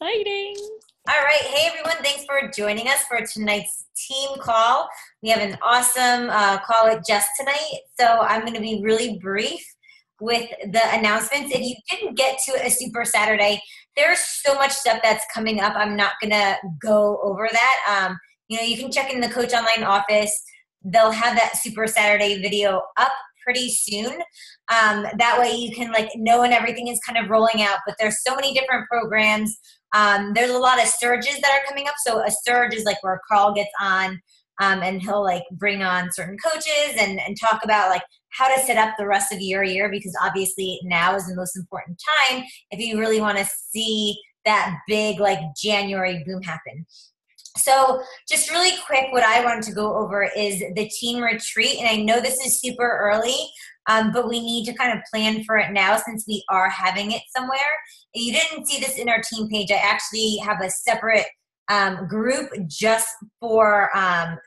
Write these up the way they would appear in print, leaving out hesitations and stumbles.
exciting. All right. Hey, everyone. Thanks for joining us for tonight's team call. We have an awesome call with Jess tonight. So I'm going to be really brief with the announcements. If you didn't get to a Super Saturday, there's so much stuff that's coming up. I'm not going to go over that. You can check in the Coach Online office. They'll have that Super Saturday video up pretty soon. That way you can know when everything is kind of rolling out. But there's so many different programs. There's a lot of surges that are coming up. So a surge is where Carl gets on and he'll bring on certain coaches and talk about how to set up the rest of your year, because obviously now is the most important time if you really want to see that big January boom happen. So just really quick, what I wanted to go over is the team retreat. And I know this is super early, but we need to kind of plan for it now since we are having it somewhere. If you didn't see this in our team page, I actually have a separate group just for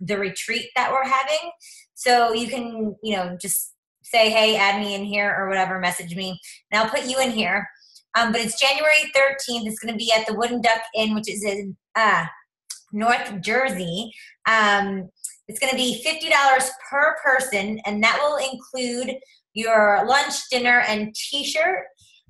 the retreat that we're having. So you can, just say, hey, add me in here or whatever, message me, and I'll put you in here. But it's January 13th. It's going to be at the Wooden Duck Inn, which is in North Jersey. It's going to be $50 per person, and that will include your lunch, dinner, and t-shirt.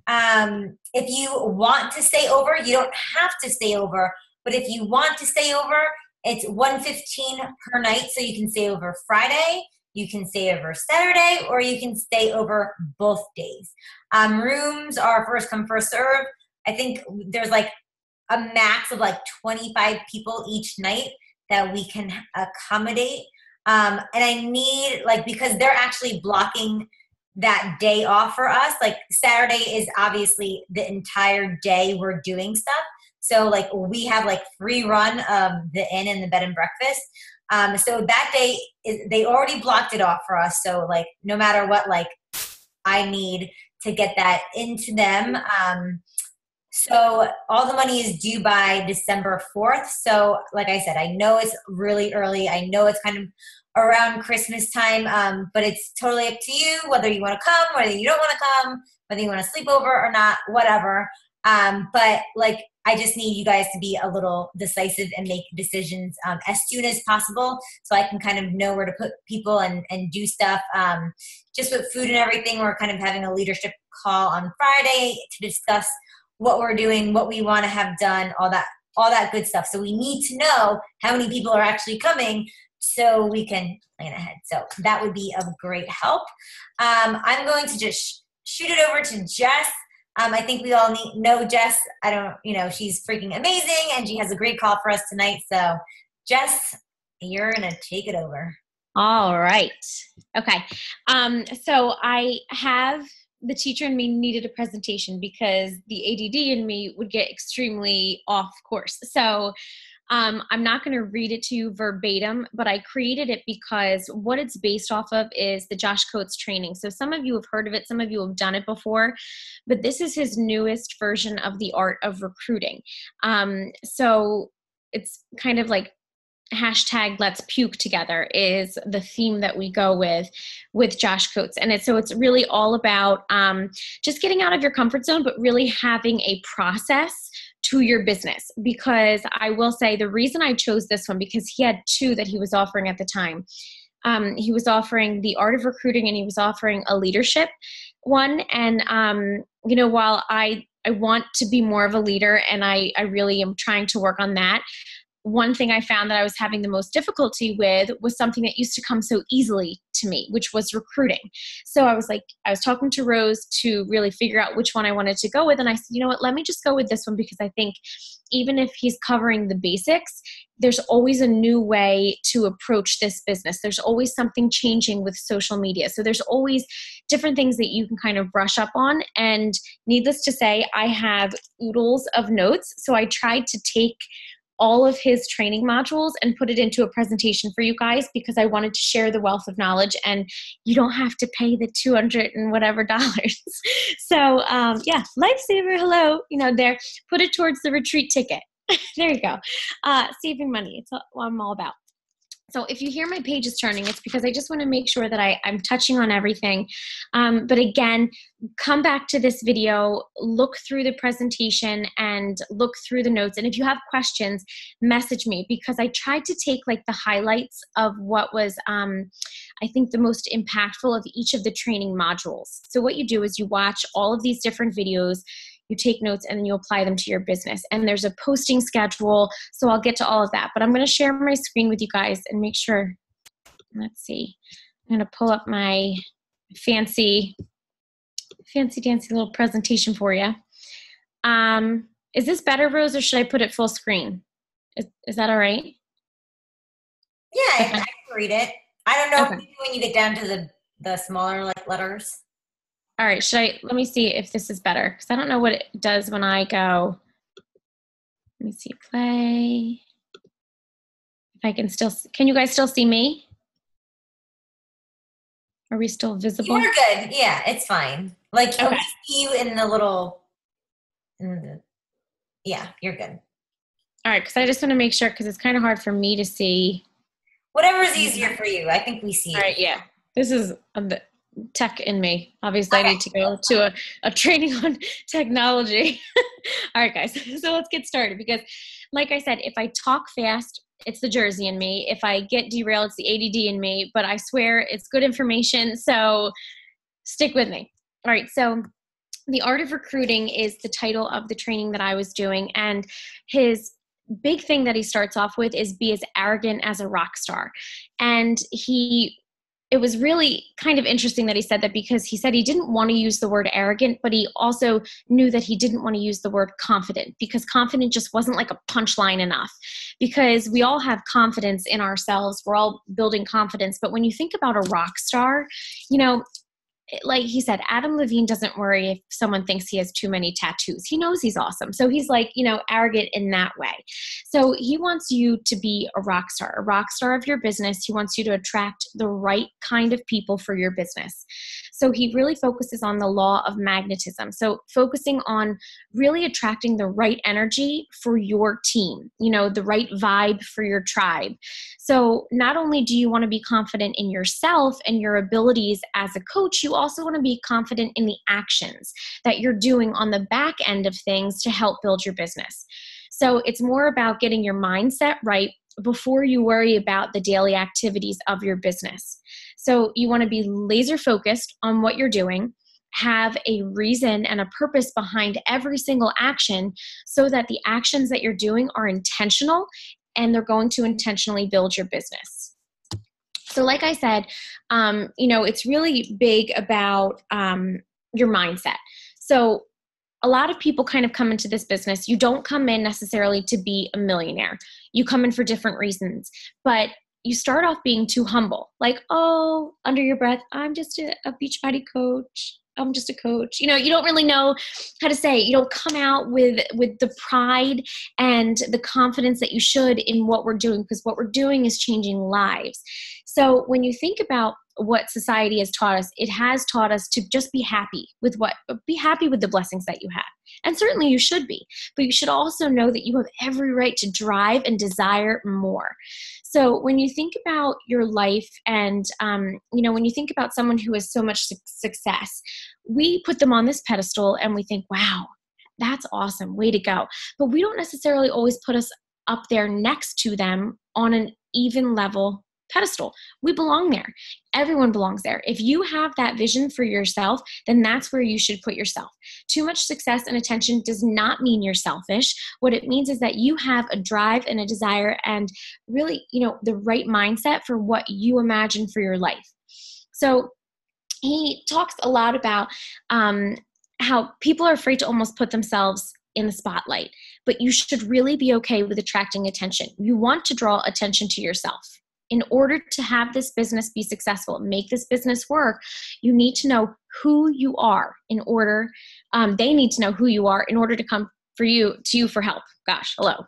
If you want to stay over, you don't have to stay over, but if you want to stay over, it's $115 per night. So you can stay over Friday, you can stay over Saturday, or you can stay over both days. Rooms are first come, first serve. I think there's a max of 25 people each night that we can accommodate. And I need, because they're actually blocking that day off for us. Saturday is obviously the entire day we're doing stuff. So we have free run of the inn and the bed and breakfast. So that day they already blocked it off for us. So no matter what, I need to get that into them. So all the money is due by December 4th. So like I said, I know it's really early. I know it's kind of around Christmas time, but it's totally up to you whether you want to come, whether you don't want to come, whether you want to sleep over or not, whatever. But I just need you guys to be a little decisive and make decisions as soon as possible so I can kind of know where to put people and do stuff. Just with food and everything, we're kind of having a leadership call on Friday to discuss what we're doing, what we want to have done, all that good stuff. So we need to know how many people are actually coming so we can plan ahead. So that would be of great help. I'm going to just shoot it over to Jess. I think we all know Jess. She's freaking amazing and she has a great call for us tonight. So Jess, you're going to take it over. All right. Okay. So I have the teacher in me needed a presentation because the ADD in me would get extremely off course. So I'm not going to read it to you verbatim, but I created it because what it's based off of is the Josh Coates training. So some of you have heard of it, some of you have done it before, but this is his newest version of the art of recruiting. So it's kind of hashtag let's puke together is the theme that we go with Josh Coates. And it's really all about just getting out of your comfort zone, but really having a process to your business. Because I will say the reason I chose this one, because he had two that he was offering at the time. He was offering the art of recruiting and he was offering a leadership one. And, while I want to be more of a leader and I really am trying to work on that, one thing I found that I was having the most difficulty with was something that used to come so easily to me, which was recruiting. So I was talking to Rose to really figure out which one I wanted to go with. And I said, you know what, let me just go with this one, because I think even if he's covering the basics, there's always a new way to approach this business. There's always something changing with social media. So there's always different things that you can kind of brush up on. And needless to say, I have oodles of notes. So I tried to take all of his training modules and put it into a presentation for you guys, because I wanted to share the wealth of knowledge and you don't have to pay the $200 and whatever dollars. So yeah, lifesaver, hello, there, put it towards the retreat ticket. There you go. Saving money. It's what I'm all about. So if you hear my pages turning, it's because I just want to make sure that I'm touching on everything. But again, come back to this video, look through the presentation and look through the notes. And if you have questions, message me, because I tried to take like the highlights of what was, I think, the most impactful of each of the training modules. So what you do is you watch all of these different videos, you take notes, and then you apply them to your business. And there's a posting schedule, so I'll get to all of that. But I'm going to share my screen with you guys and make sure, let's see. I'm going to pull up my fancy dancy little presentation for you. Is this better, Rose, or should I put it full screen? Is that all right? Yeah, Okay. I can read it. I don't know Okay. when you get down to the smaller like letters. All right, let me see if this is better, because I don't know what it does when I go, let me see, play. If I can you guys still see me? Are we still visible? You're good. Yeah, it's fine. Like, Okay. we see you in the little, yeah, you're good. All right, because I just want to make sure, because it's kind of hard for me to see. Whatever's easier for you. I think we see All it. right, yeah. This is the tech in me. Obviously, Okay. I need to go to a training on technology. All right, guys. So let's get started, because like I said, if I talk fast, it's the Jersey in me. If I get derailed, it's the ADD in me. But I swear it's good information, so stick with me. All right, so The Art of Recruiting is the title of the training that I was doing, and his big thing that he starts off with is be as arrogant as a rock star. And it was really kind of interesting that he said that, because he said he didn't want to use the word arrogant, but he also knew that he didn't want to use the word confident, because confident just wasn't like a punchline enough. Because we all have confidence in ourselves. We're all building confidence. But when you think about a rock star, like he said, Adam Levine doesn't worry if someone thinks he has too many tattoos. He knows he's awesome. So he's like, arrogant in that way. So he wants you to be a rock star of your business. He wants you to attract the right kind of people for your business. So he really focuses on the law of magnetism. So focusing on really attracting the right energy for your team, the right vibe for your tribe. So not only do you want to be confident in yourself and your abilities as a coach, you also want to be confident in the actions that you're doing on the back end of things to help build your business. So it's more about getting your mindset right before you worry about the daily activities of your business. So you want to be laser focused on what you're doing, have a reason and a purpose behind every single action, so that the actions that you're doing are intentional and they're going to intentionally build your business. So like I said, it's really big about your mindset. So a lot of people kind of come into this business. You don't come in necessarily to be a millionaire. You come in for different reasons. But you start off being too humble. Like, oh, under your breath, I'm just a Beachbody coach. I'm just a coach. You don't really know how to say it. You don't come out with the pride and the confidence that you should in what we're doing, because what we're doing is changing lives. So when you think about what society has taught us, it has taught us to just be happy with the blessings that you have. And certainly you should be, but you should also know that you have every right to drive and desire more. So when you think about your life and, when you think about someone who has so much success, we put them on this pedestal and we think, wow, that's awesome. Way to go. But we don't necessarily always put us up there next to them on an even level pedestal. We belong there. Everyone belongs there. If you have that vision for yourself, then that's where you should put yourself. Too much success and attention does not mean you're selfish. What it means is that you have a drive and a desire and really, the right mindset for what you imagine for your life. So he talks a lot about how people are afraid to almost put themselves in the spotlight, but you should really be okay with attracting attention. You want to draw attention to yourself. In order to have this business be successful, make this business work, you need to know who you are they need to know who you are in order to come to you for help. Gosh, hello.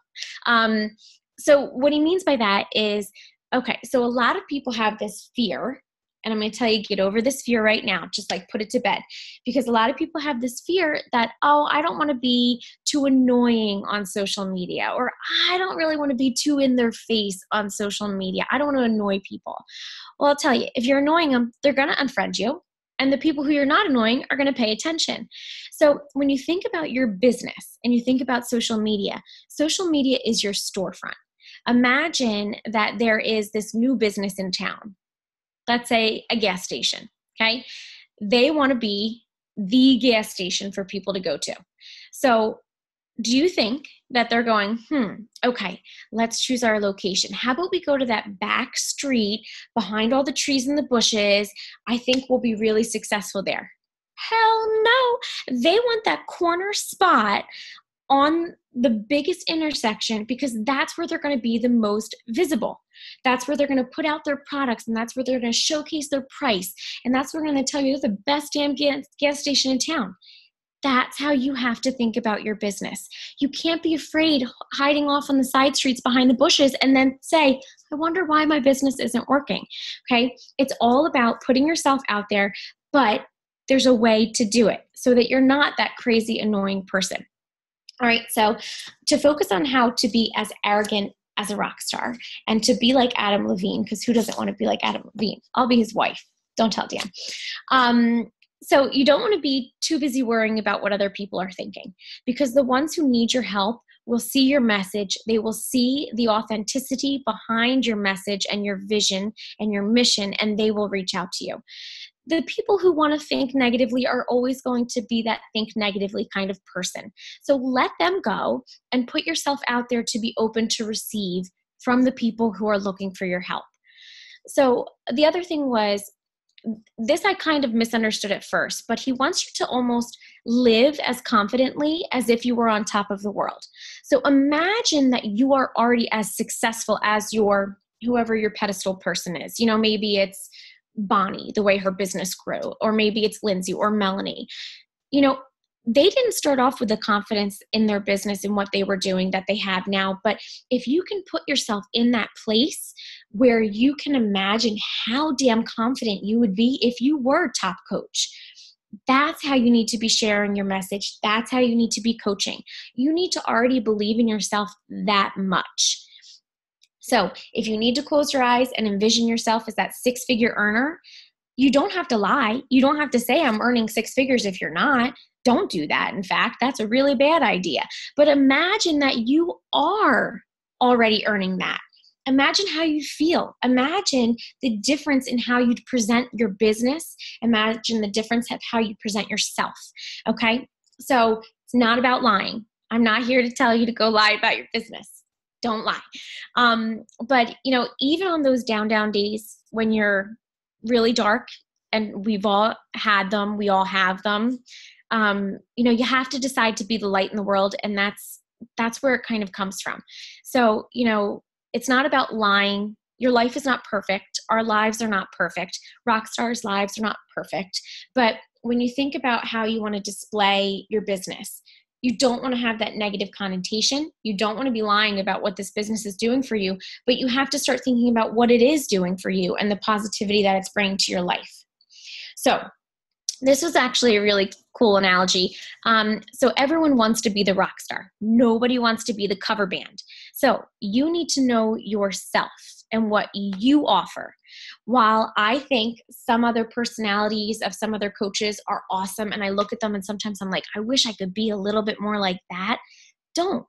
So what he means by that is, okay, so a lot of people have this fear And I'm going to tell you, get over this fear right now. Just like put it to bed. Because a lot of people have this fear that, oh, I don't want to be too annoying on social media, or I don't really want to be too in their face on social media. I don't want to annoy people. Well, I'll tell you, if you're annoying them, they're going to unfriend you. And the people who you're not annoying are going to pay attention. So when you think about your business and you think about social media is your storefront. Imagine that there is this new business in town. Let's say a gas station, okay? They want to be the gas station for people to go to. So do you think that they're going, okay, let's choose our location. How about we go to that back street behind all the trees and the bushes? I think we'll be really successful there. Hell no. They want that corner spot on the biggest intersection because that's where they're going to be the most visible. That's where they're going to put out their products, and that's where they're going to showcase their price. And that's where they're going to tell you they're the best damn gas station in town. That's how you have to think about your business. You can't be afraid hiding off on the side streets behind the bushes and then say, I wonder why my business isn't working. Okay? It's all about putting yourself out there, but there's a way to do it so that you're not that crazy, annoying person. All right, so to focus on how to be as arrogant as a rock star and to be like Adam Levine, because who doesn't want to be like Adam Levine? I'll be his wife. Don't tell Dan. So you don't want to be too busy worrying about what other people are thinking, because the ones who need your help will see your message. They will see the authenticity behind your message and your vision and your mission, and they will reach out to you. The people who want to think negatively are always going to be that think negatively kind of person. So let them go and put yourself out there to be open to receive from the people who are looking for your help. So the other thing was, this I kind of misunderstood at first, but he wants you to almost live as confidently as if you were on top of the world. So imagine that you are already as successful as whoever your pedestal person is. You know, maybe it's Bonnie, the way her business grew, or maybe it's Lindsay or Melanie. You know, they didn't start off with the confidence in their business and what they were doing that they have now. But if you can put yourself in that place where you can imagine how damn confident you would be if you were a top coach, that's how you need to be sharing your message. That's how you need to be coaching. You need to already believe in yourself that much. So if you need to close your eyes and envision yourself as that six-figure earner, you don't have to lie. You don't have to say I'm earning six figures if you're not. Don't do that. In fact, that's a really bad idea. But imagine that you are already earning that. Imagine how you feel. Imagine the difference in how you present your business. Imagine the difference of how you present yourself. Okay? So it's not about lying. I'm not here to tell you to go lie about your business. Don't lie. But, you know, even on those down days when you're really dark, and we've all had them, we all have them, you know, you have to decide to be the light in the world. And that's where it kind of comes from. So, you know, it's not about lying. Your life is not perfect. Our lives are not perfect. Rock stars' lives are not perfect. But when you think about how you want to display your business, you don't want to have that negative connotation. You don't want to be lying about what this business is doing for you, but you have to start thinking about what it is doing for you and the positivity that it's bringing to your life. So this was actually a really cool analogy. So everyone wants to be the rock star. Nobody wants to be the cover band. So you need to know yourself and what you offer. While I think some other personalities of some other coaches are awesome, and I look at them and sometimes I'm like, I wish I could be a little bit more like that. Don't.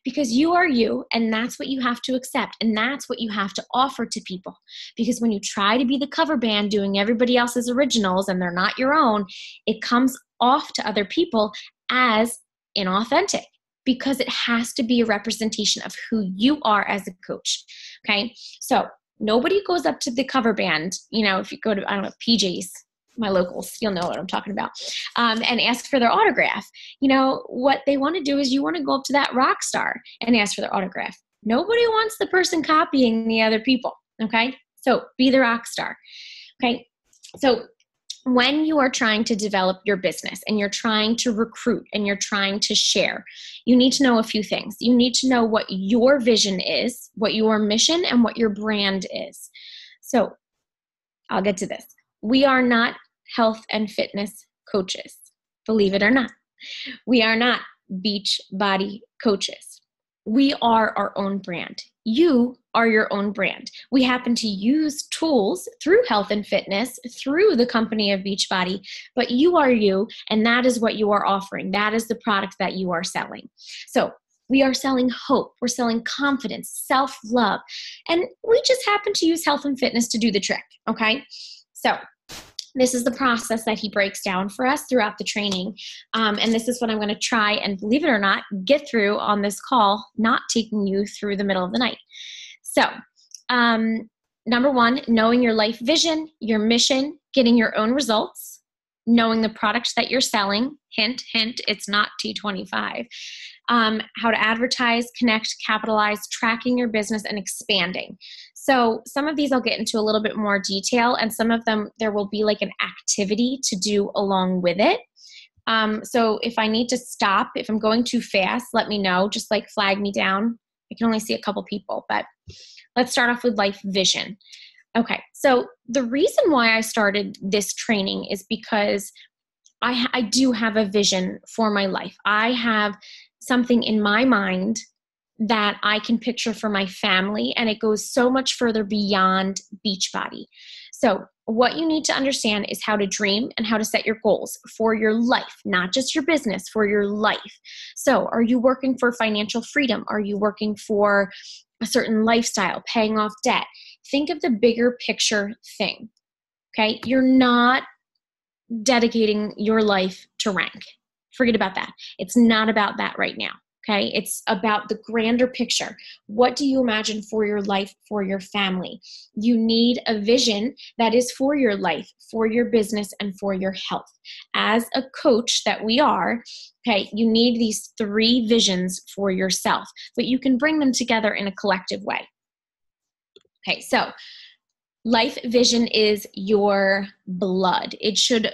Because you are you, and that's what you have to accept, and that's what you have to offer to people. Because when you try to be the cover band doing everybody else's originals and they're not your own, it comes off to other people as inauthentic, because it has to be a representation of who you are as a coach. Okay, so nobody goes up to the cover band, you know, if you go to, I don't know, PJ's, my locals, you'll know what I'm talking about, and ask for their autograph. You know, what they want to do is you want to go up to that rock star and ask for their autograph. Nobody wants the person copying the other people, okay? So be the rock star, okay? So when you are trying to develop your business and you're trying to recruit and you're trying to share, you need to know a few things. You need to know what your vision is, what your mission, and what your brand is. So I'll get to this. we are not health and fitness coaches, believe it or not. We are not beach body coaches. We are our own brand. You are your own brand. We happen to use tools through health and fitness, through the company of Beachbody, but you are you, and that is what you are offering. That is the product that you are selling. So we are selling hope. We're selling confidence, self-love, and we just happen to use health and fitness to do the trick, okay? So this is the process that he breaks down for us throughout the training. And this is what I'm going to try and, believe it or not, get through on this call, not taking you through the middle of the night. So, number one, knowing your life vision, your mission, getting your own results, knowing the products that you're selling. Hint, hint, it's not T25. How to advertise, connect, capitalize, tracking your business, and expanding. So some of these I'll get into a little bit more detail, and some of them there will be like an activity to do along with it. So if I need to stop, if I'm going too fast, let me know. Just like flag me down. I can only see a couple people, but let's start off with life vision. Okay, so the reason why I started this training is because I do have a vision for my life. I have something in my mind that I can picture for my family, and it goes so much further beyond Beachbody. So what you need to understand is how to dream and how to set your goals for your life, not just your business, for your life. So are you working for financial freedom? Are you working for a certain lifestyle, paying off debt? Think of the bigger picture thing, okay? You're not dedicating your life to rank. Forget about that. It's not about that right now. Okay. It's about the grander picture. What do you imagine for your life, for your family? You need a vision that is for your life, for your business, and for your health. As a coach that we are, okay, you need these three visions for yourself, but you can bring them together in a collective way. Okay. So life vision is your blood. It should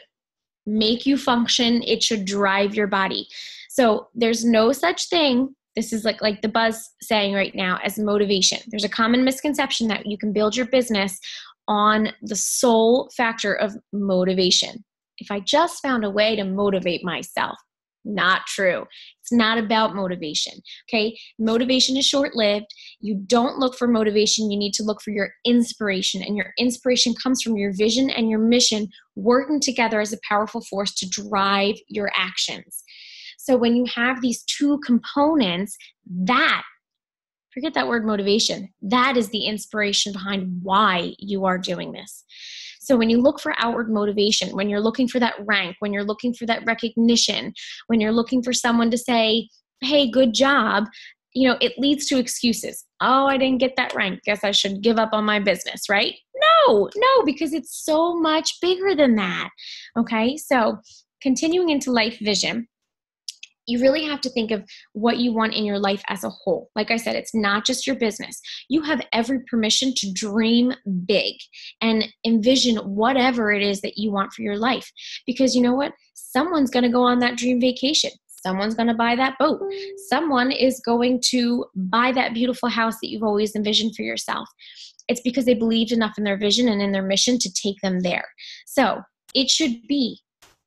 make you function. It should drive your body. So there's no such thing, this is like the buzz saying right now, as motivation. There's a common misconception that you can build your business on the sole factor of motivation. If I just found a way to motivate myself, not true. It's not about motivation, okay? Motivation is short-lived. You don't look for motivation. You need to look for your inspiration, and your inspiration comes from your vision and your mission working together as a powerful force to drive your actions. So when you have these two components, forget that word motivation, that is the inspiration behind why you are doing this. So when you look for outward motivation, when you're looking for that rank, when you're looking for that recognition, when you're looking for someone to say, hey, good job, it leads to excuses. Oh, I didn't get that rank. Guess I should give up on my business, right? No, because it's so much bigger than that. Okay, so continuing into life vision, you really have to think of what you want in your life as a whole. Like I said, it's not just your business. You have every permission to dream big and envision whatever it is that you want for your life. Because you know what? Someone's going to go on that dream vacation. Someone's going to buy that boat. Someone is going to buy that beautiful house that you've always envisioned for yourself. It's because they believed enough in their vision and in their mission to take them there. So it should be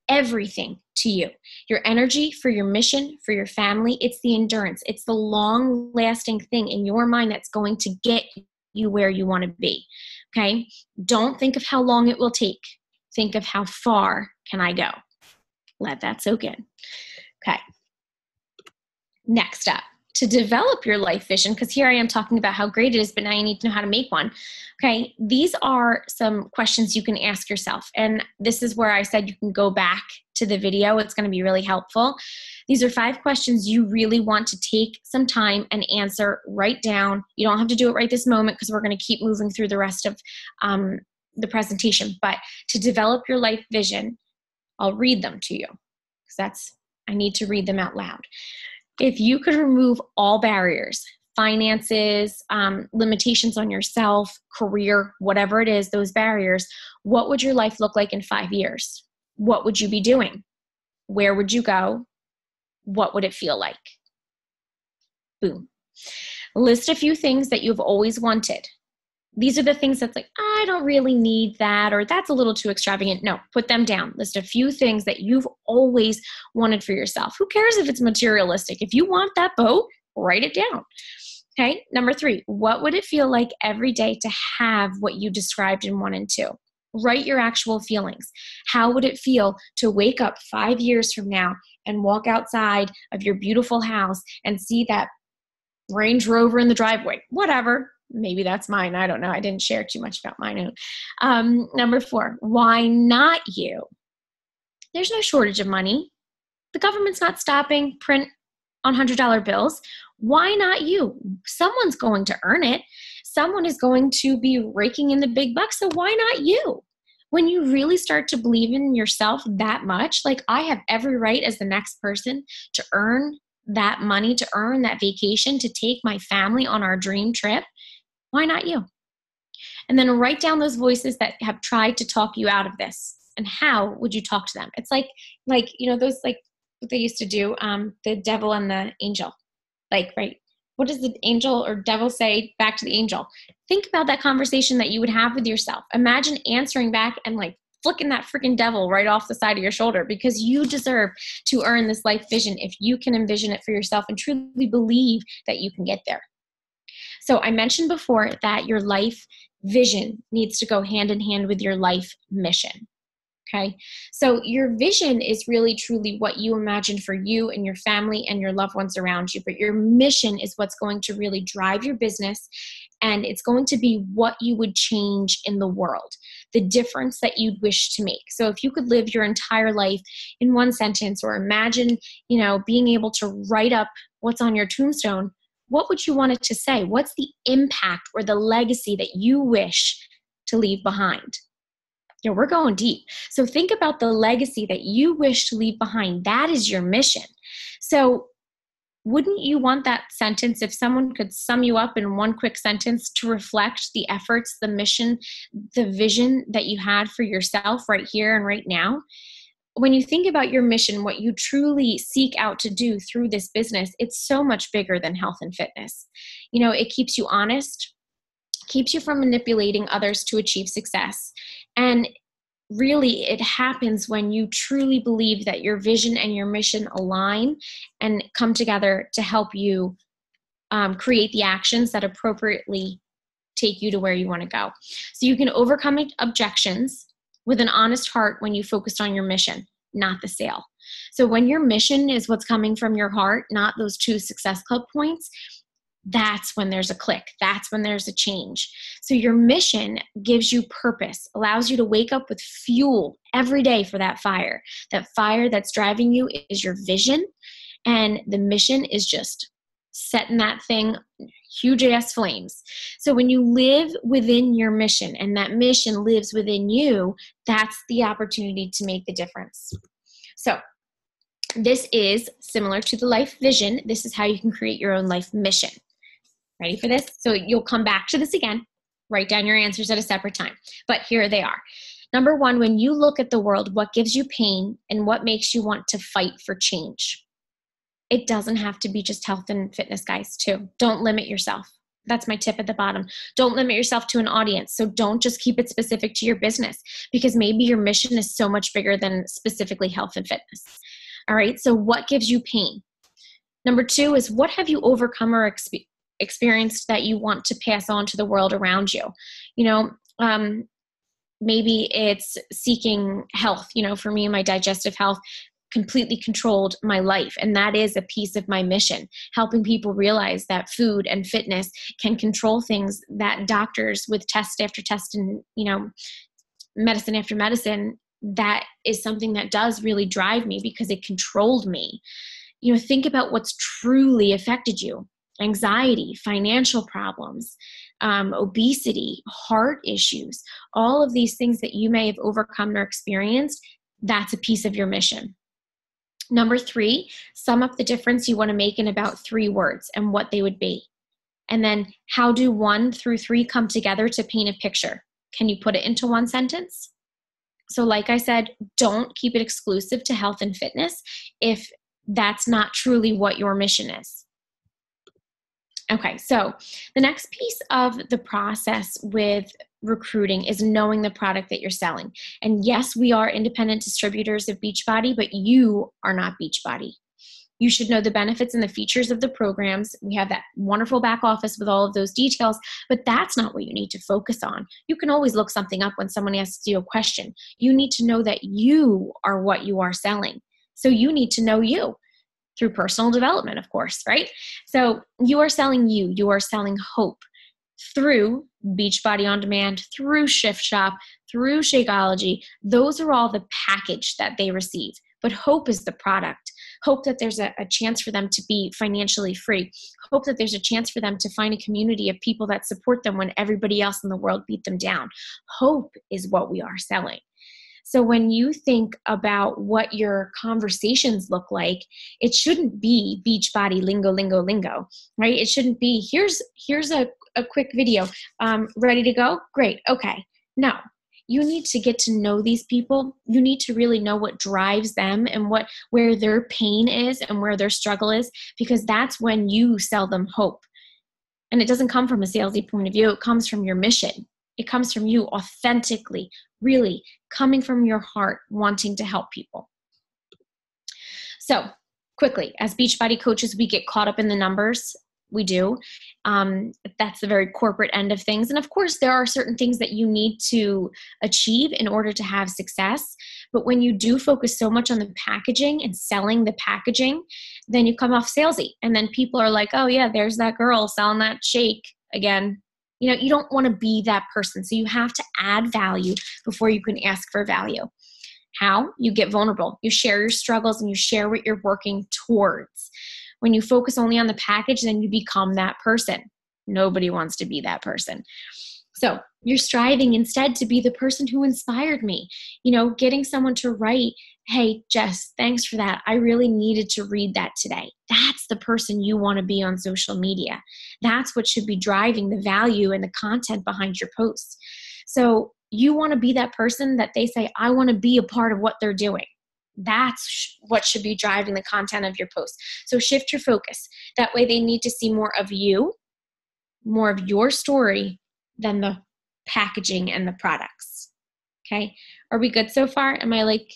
everything to you. Your energy for your mission, for your family, it's the endurance. It's the long-lasting thing in your mind that's going to get you where you want to be, okay? Don't think of how long it will take. Think of how far can I go. Let that soak in. Okay. Next up, to develop your life vision, because here I am talking about how great it is, but now you need to know how to make one. Okay, these are some questions you can ask yourself. And this is where I said you can go back to the video. It's going to be really helpful. These are 5 questions you really want to take some time and answer. Write down. You don't have to do it right this moment because we're going to keep moving through the rest of the presentation. But to develop your life vision, I'll read them to you because I need to read them out loud. If you could remove all barriers, finances, limitations on yourself, career, whatever it is, those barriers, what would your life look like in 5 years? What would you be doing? Where would you go? What would it feel like? Boom. List a few things that you've always wanted. These are the things that's like, I don't really need that, or that's a little too extravagant. No, put them down. List a few things that you've always wanted for yourself. Who cares if it's materialistic? If you want that boat, write it down. Okay. Number 3, what would it feel like every day to have what you described in 1 and 2? Write your actual feelings. How would it feel to wake up 5 years from now and walk outside of your beautiful house and see that Range Rover in the driveway? Whatever. Maybe that's mine. I don't know. I didn't share too much about mine. Number 4, why not you? There's no shortage of money. The government's not stopping print on $100 bills. Why not you? Someone's going to earn it. Someone is going to be raking in the big bucks. So why not you? When you really start to believe in yourself that much, like I have every right as the next person to earn that money, to earn that vacation, to take my family on our dream trip. Why not you? And then write down those voices that have tried to talk you out of this. And how would you talk to them? It's like, those like what they used to do, the devil and the angel. Like, right? What does the angel or devil say back to the angel? Think about that conversation that you would have with yourself. Imagine answering back and like flicking that freaking devil right off the side of your shoulder, because you deserve to earn this life vision if you can envision it for yourself and truly believe that you can get there. So I mentioned before that your life vision needs to go hand in hand with your life mission. Okay. So your vision is really truly what you imagine for you and your family and your loved ones around you. But your mission is what's going to really drive your business. And it's going to be what you would change in the world, the difference that you'd wish to make. So if you could live your entire life in one sentence, or imagine, being able to write up what's on your tombstone, what would you want it to say? What's the impact or the legacy that you wish to leave behind? We're going deep. So think about the legacy that you wish to leave behind. That is your mission. So wouldn't you want that sentence, if someone could sum you up in one quick sentence, to reflect the efforts, the mission, the vision that you had for yourself right here and right now? When you think about your mission, what you truly seek out to do through this business, it's so much bigger than health and fitness. It keeps you honest, keeps you from manipulating others to achieve success. And really, it happens when you truly believe that your vision and your mission align and come together to help you create the actions that appropriately take you to where you want to go. So you can overcome objections with an honest heart when you focused on your mission, not the sale. So when your mission is what's coming from your heart, not those 2 Success Club points, that's when there's a click. That's when there's a change. So your mission gives you purpose, allows you to wake up with fuel every day for that fire. That fire that's driving you is your vision, and the mission is just setting that thing huge ass flames. So when you live within your mission and that mission lives within you, that's the opportunity to make the difference. So this is similar to the life vision. This is how you can create your own life mission. Ready for this? So you'll come back to this again. Write down your answers at a separate time. But here they are. Number 1, when you look at the world, what gives you pain and what makes you want to fight for change? It doesn't have to be just health and fitness, guys, too. Don't limit yourself. That's my tip at the bottom. Don't limit yourself to an audience. So don't just keep it specific to your business, because maybe your mission is so much bigger than specifically health and fitness. All right. So what gives you pain? Number 2 is, what have you overcome or experienced that you want to pass on to the world around you? Maybe it's seeking health. For me, my digestive health completely controlled my life. And that is a piece of my mission, helping people realize that food and fitness can control things that doctors with test after test and, medicine after medicine, that is something that does really drive me because it controlled me. Think about what's truly affected you. Anxiety, financial problems, obesity, heart issues, all of these things that you may have overcome or experienced, that's a piece of your mission. Number 3, sum up the difference you want to make in about 3 words and what they would be. And then how do 1 through 3 come together to paint a picture? Can you put it into 1 sentence? So like I said, don't keep it exclusive to health and fitness if that's not truly what your mission is. Okay, so the next piece of the process with recruiting is knowing the product that you're selling. And yes, we are independent distributors of Beachbody, but you are not Beachbody. You should know the benefits and the features of the programs. We have that wonderful back office with all of those details, but that's not what you need to focus on. You can always look something up when someone asks you a question. You need to know that you are what you are selling. So you need to know you through personal development, of course, right? So you are selling you. You are selling hope through Beachbody On Demand, through Shift Shop, through Shakeology. Those are all the package that they receive. But hope is the product. Hope that there's a chance for them to be financially free. Hope that there's a chance for them to find a community of people that support them when everybody else in the world beat them down. Hope is what we are selling. So when you think about what your conversations look like, it shouldn't be Beachbody lingo, right? It shouldn't be, here's a quick video. Ready to go? Great. Okay. No. You need to get to know these people. You need to really know what drives them and where their pain is and where their struggle is, because that's when you sell them hope. And it doesn't come from a salesy point of view. It comes from your mission. It comes from you authentically, really coming from your heart, wanting to help people. So quickly, as Beachbody coaches, we get caught up in the numbers. We do. That's the very corporate end of things. And of course, there are certain things that you need to achieve in order to have success. But when you do focus so much on the packaging and selling the packaging, then you come off salesy. And then people are like, oh yeah, there's that girl selling that shake again. You know, you don't want to be that person. So you have to add value before you can ask for value. How? You get vulnerable. You share your struggles and you share what you're working towards. When you focus only on the package, then you become that person. Nobody wants to be that person. So you're striving instead to be the person who inspired me. You know, getting someone to write, hey, Jess, thanks for that. I really needed to read that today. That's the person you want to be on social media. That's what should be driving the value and the content behind your posts. So you want to be that person that they say, I want to be a part of what they're doing. That's what should be driving the content of your post. So shift your focus. That way they need to see more of you, more of your story than the packaging and the products. Okay. Are we good so far? Am I like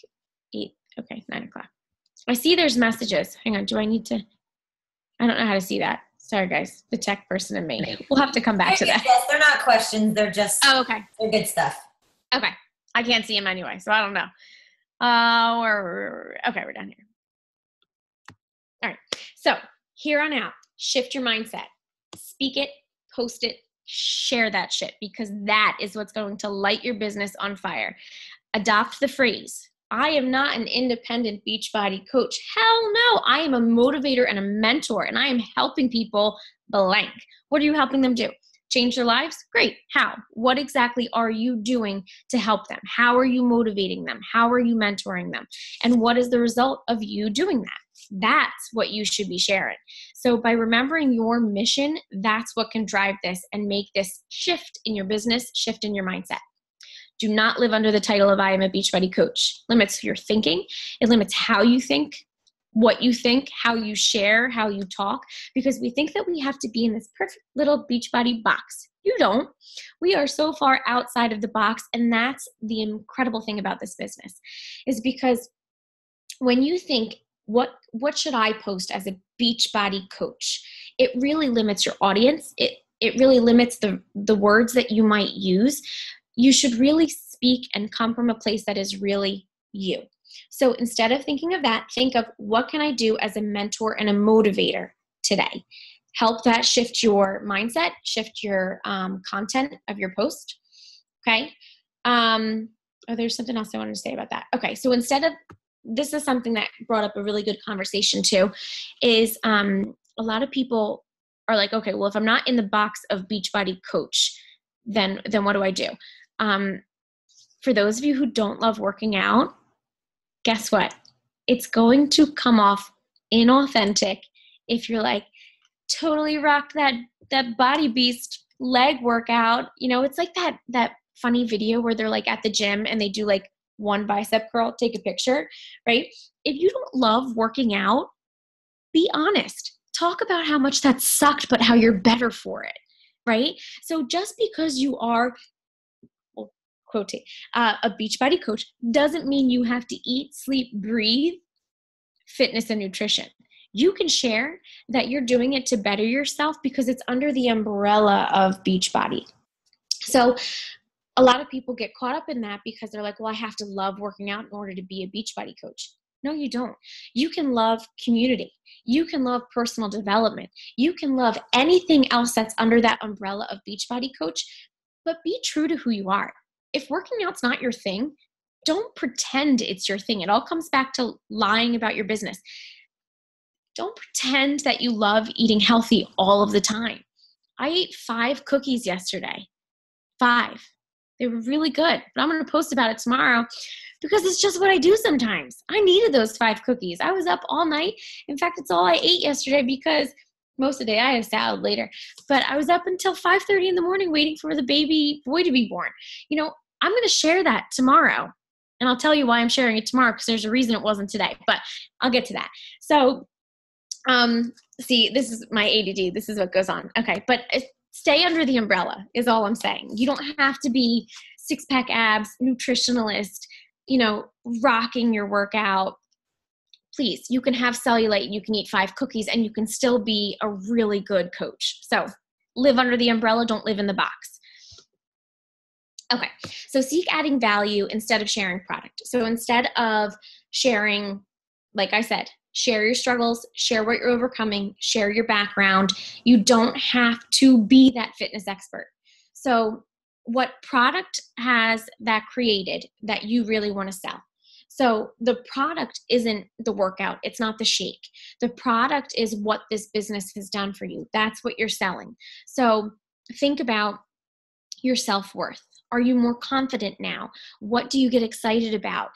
8? Okay. 9 o'clock. I see there's messages. Hang on. Do I need to? I don't know how to see that. Sorry, guys. The tech person in me. We'll have to come back to that. Yes, they're not questions. They're just, okay. They're good stuff. Okay. I can't see them anyway, so I don't know. Okay, we're done here. All right. So here on out, shift your mindset. Speak it, post it, share that shit, because that is what's going to light your business on fire. Adopt the phrase, I am not an independent Beachbody coach. Hell no. I am a motivator and a mentor, and I am helping people blank. What are you helping them do? Change their lives? Great. How? What exactly are you doing to help them? How are you motivating them? How are you mentoring them? And what is the result of you doing that? That's what you should be sharing. So by remembering your mission, that's what can drive this and make this shift in your business, shift in your mindset. Do not live under the title of I am a Beachbody coach. It limits your thinking. It limits how you think, what you think, how you share, how you talk, because we think that we have to be in this perfect little Beachbody box. You don't. We are so far outside of the box, and that's the incredible thing about this business, is because when you think, what should I post as a Beachbody coach? It really limits your audience. It really limits the words that you might use. You should really speak and come from a place that is really you. So instead of thinking of that, think of what can I do as a mentor and a motivator today? Help that shift your mindset, shift your content of your post. Okay. There's something else I wanted to say about that. Okay. So instead of, this is something that brought up a really good conversation too, is a lot of people are like, okay, well, if I'm not in the box of Beachbody coach, then what do I do? For those of you who don't love working out, guess what? It's going to come off inauthentic if you're like, totally rocked that body beast leg workout. You know, it's like that funny video where they're like at the gym and they do like one bicep curl, take a picture, right? If you don't love working out, be honest. talk about how much that sucked, but how you're better for it, right? So just because you are, well, quoting, a Beachbody coach doesn't mean you have to eat, sleep, breathe fitness and nutrition. You can share that you're doing it to better yourself because it's under the umbrella of Beachbody. So a lot of people get caught up in that because they're like, well, I have to love working out in order to be a Beachbody coach. No, you don't. You can love community. You can love personal development. You can love anything else that's under that umbrella of Beachbody coach, but be true to who you are. If working out's not your thing, don't pretend it's your thing. It all comes back to lying about your business. Don't pretend that you love eating healthy all of the time. I ate 5 cookies yesterday. 5. They were really good, but I'm going to post about it tomorrow because it's just what I do sometimes. I needed those 5 cookies. I was up all night. In fact, it's all I ate yesterday because most of the day I had salad later, but I was up until 5:30 in the morning waiting for the baby boy to be born. I'm going to share that tomorrow, and I'll tell you why I'm sharing it tomorrow because there's a reason it wasn't today, but I'll get to that. So, see, this is my ADD. This is what goes on. Okay, but stay under the umbrella is all I'm saying. You don't have to be 6-pack abs, nutritionalist, rocking your workout. Please, you can have cellulite, you can eat 5 cookies, and you can still be a really good coach. So live under the umbrella, don't live in the box. Okay, so seek adding value instead of sharing product. So instead of sharing, like I said, share your struggles, share what you're overcoming, share your background. You don't have to be that fitness expert. So what product has that created that you really want to sell? So the product isn't the workout. It's not the shake. The product is what this business has done for you. That's what you're selling. So think about your self-worth. Are you more confident now? What do you get excited about?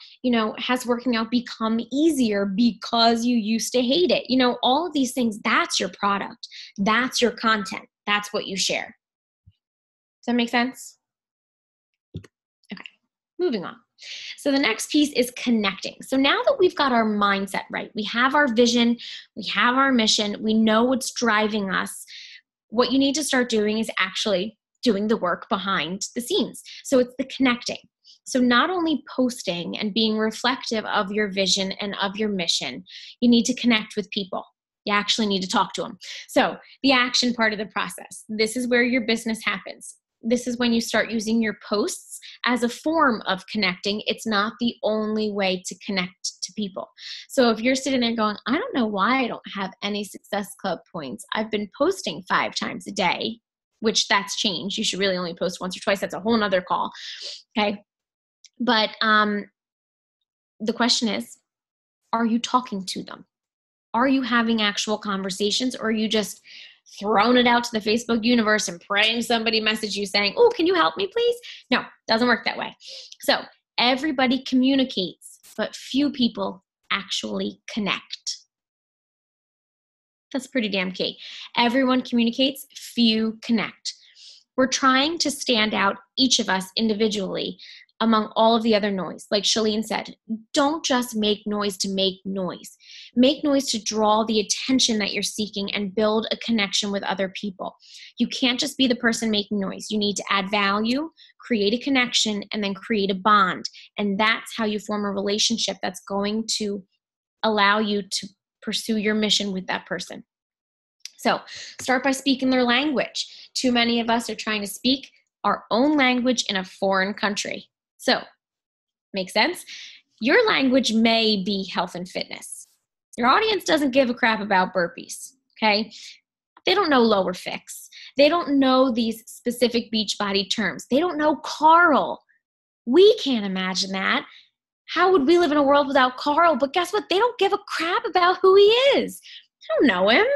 Has working out become easier because you used to hate it? All of these things, that's your product. That's your content. That's what you share. Does that make sense? Okay, moving on. So the next piece is connecting. So now that we've got our mindset right, we have our vision, we have our mission, we know what's driving us, what you need to start doing is actually doing the work behind the scenes. So it's the connecting. So not only posting and being reflective of your vision and of your mission, you need to connect with people. You actually need to talk to them. So the action part of the process, this is where your business happens. This is when you start using your posts as a form of connecting. It's not the only way to connect to people. So if you're sitting there going, I don't know why I don't have any Success Club points. I've been posting 5 times a day, which that's changed. You should really only post once or twice. That's a whole nother call. Okay. But the question is, are you talking to them? Are you having actual conversations, or are you just throwing it out to the Facebook universe and praying somebody message you saying, oh, can you help me, please? No, doesn't work that way. So everybody communicates, but few people actually connect. That's pretty damn key. Everyone communicates, few connect. We're trying to stand out, each of us individually, among all of the other noise. Like Shalene said, don't just make noise to make noise. Make noise to draw the attention that you're seeking and build a connection with other people. You can't just be the person making noise. You need to add value, create a connection, and then create a bond. And that's how you form a relationship that's going to allow you to pursue your mission with that person. So start by speaking their language. Too many of us are trying to speak our own language in a foreign country. So, make sense? Your language may be health and fitness. Your audience doesn't give a crap about burpees, okay? They don't know lower fix. They don't know these specific Beachbody terms. They don't know Carl. We can't imagine that. How would we live in a world without Carl? But guess what? They don't give a crap about who he is. I don't know him.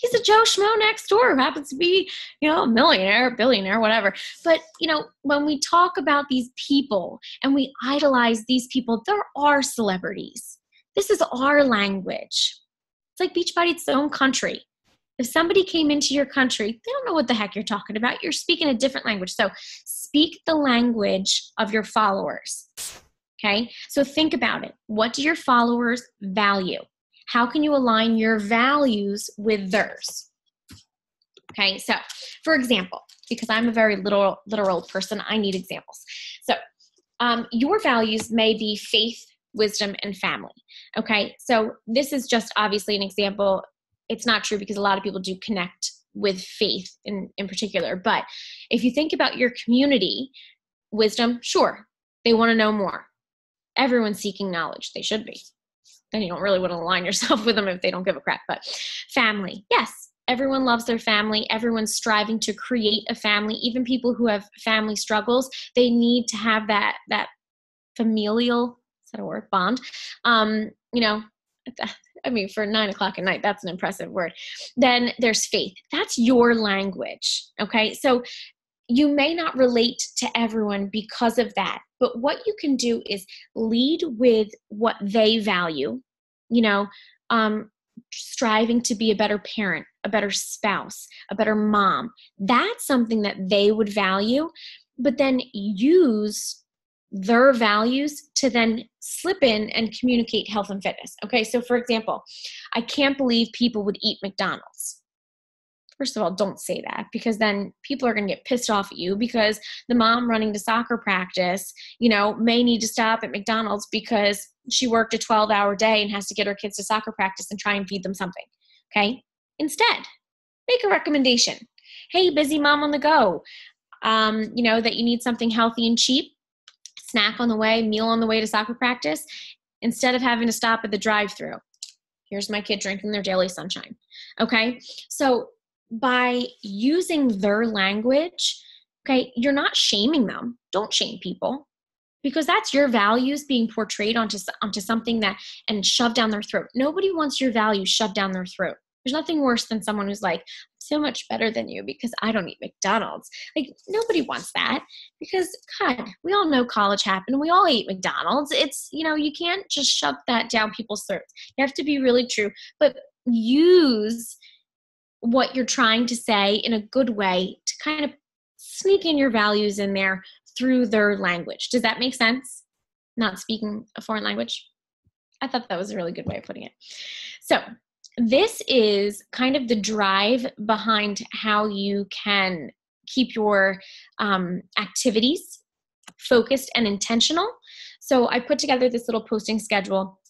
He's a Joe Schmo next door who happens to be, a millionaire, billionaire, whatever. But, when we talk about these people and we idolize these people, there are celebrities. This is our language. It's like Beachbody, it's their own country. If somebody came into your country, they don't know what the heck you're talking about. You're speaking a different language. So speak the language of your followers. Okay? So think about it. What do your followers value? How can you align your values with theirs? Okay, so for example, because I'm a very literal person, I need examples. So your values may be faith, wisdom, and family. Okay, so this is just obviously an example. It's not true because a lot of people do connect with faith in particular. But if you think about your community, wisdom, sure, they want to know more. Everyone's seeking knowledge. They should be. Then you don't really want to align yourself with them if they don't give a crap. But family, yes, everyone loves their family. Everyone's striving to create a family. Even people who have family struggles, they need to have that familial, is that a word, bond? You know, I mean, for 9 o'clock at night, that's an impressive word. Then there's faith. That's your language. Okay. So you may not relate to everyone because of that, but what you can do is lead with what they value, you know, striving to be a better parent, a better spouse, a better mom. That's something that they would value, but then use their values to then slip in and communicate health and fitness. Okay, so for example, I can't believe people would eat McDonald's. First of all, don't say that, because then people are going to get pissed off at you because the mom running to soccer practice, you know, may need to stop at McDonald's because she worked a 12-hour day and has to get her kids to soccer practice and try and feed them something. Okay. Instead, make a recommendation. Hey, busy mom on the go, you know, that you need something healthy and cheap, snack on the way, meal on the way to soccer practice, instead of having to stop at the drive-thru. Here's my kid drinking their daily sunshine. Okay. So by using their language, okay, you're not shaming them. Don't shame people, because that's your values being portrayed onto something that and shoved down their throat. Nobody wants your values shoved down their throat. There's nothing worse than someone who's like, so much better than you because I don't eat McDonald's. Like, nobody wants that, because God, we all know college happened. We all eat McDonald's. It's, you know, you can't just shove that down people's throats. You have to be really true, but use what you're trying to say in a good way to kind of sneak in your values in there through their language. Does that make sense? Not speaking a foreign language. I thought that was a really good way of putting it. So this is kind of the drive behind how you can keep your activities focused and intentional. So I put together this little posting schedule.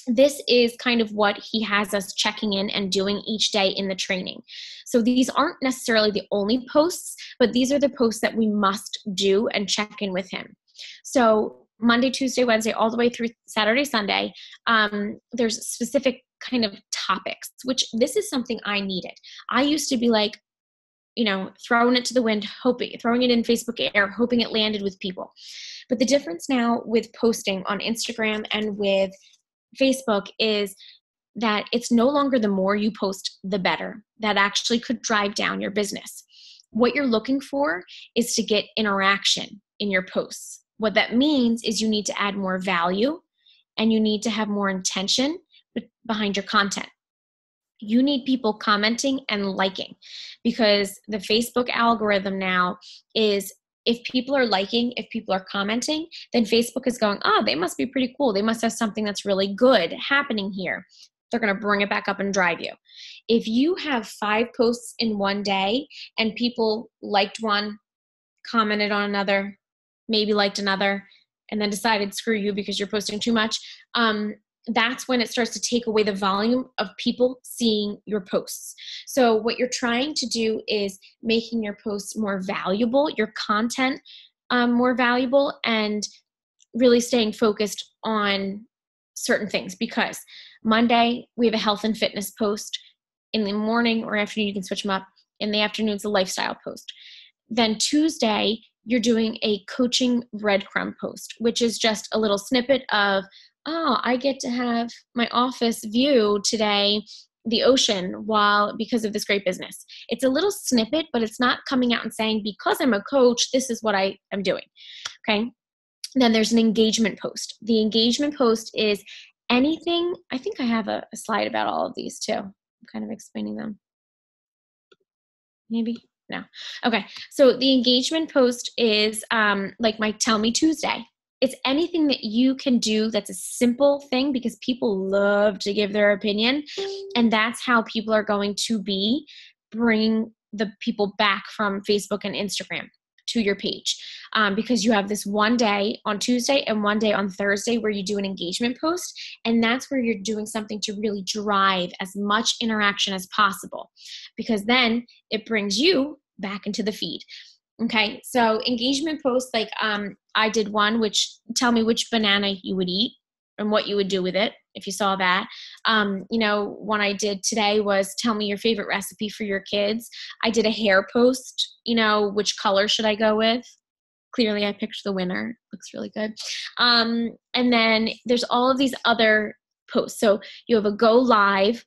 This is kind of what he has us checking in and doing each day in the training. So these aren't necessarily the only posts, but these are the posts that we must do and check in with him. So Monday, Tuesday, Wednesday, all the way through Saturday, Sunday, there's specific kind of topics, which this is something I needed. I used to be like, you know, throwing it to the wind, throwing it in Facebook air, hoping it landed with people. But the difference now with posting on Instagram and with Facebook is that it's no longer the more you post, the better. That actually could drive down your business. What you're looking for is to get interaction in your posts. What that means is you need to add more value and you need to have more intention behind your content. You need people commenting and liking, because the Facebook algorithm now is, if people are liking, if people are commenting, then Facebook is going, oh, they must be pretty cool. They must have something that's really good happening here. They're going to bring it back up and drive you. If you have 5 posts in one day and people liked one, commented on another, maybe liked another, and then decided, screw you because you're posting too much, that's when it starts to take away the volume of people seeing your posts. So what you're trying to do is making your posts more valuable, your content more valuable, and really staying focused on certain things. Because Monday, we have a health and fitness post. In the morning or afternoon, you can switch them up. In the afternoon, it's a lifestyle post. Then Tuesday, you're doing a coaching breadcrumb post, which is just a little snippet of, oh, I get to have my office view today, the ocean, because of this great business. It's a little snippet, but it's not coming out and saying, because I'm a coach, this is what I am doing. Okay. Then there's an engagement post. The engagement post is anything. I think I have a slide about all of these too. I'm kind of explaining them. Maybe. No. Okay. So the engagement post is like my Tell Me Tuesday. It's anything that you can do that's a simple thing, because people love to give their opinion. And that's how people are going to be bringing the people back from Facebook and Instagram to your page, because you have this one day on Tuesday and one day on Thursday where you do an engagement post, and that's where you're doing something to really drive as much interaction as possible, because then it brings you back into the feed. Okay, so engagement posts, like I did one, which tell me which banana you would eat and what you would do with it if you saw that. One I did today was tell me your favorite recipe for your kids. I did a hair post, which color should I go with? Clearly I picked the winner. Looks really good. And then there's all of these other posts. So you have a go live.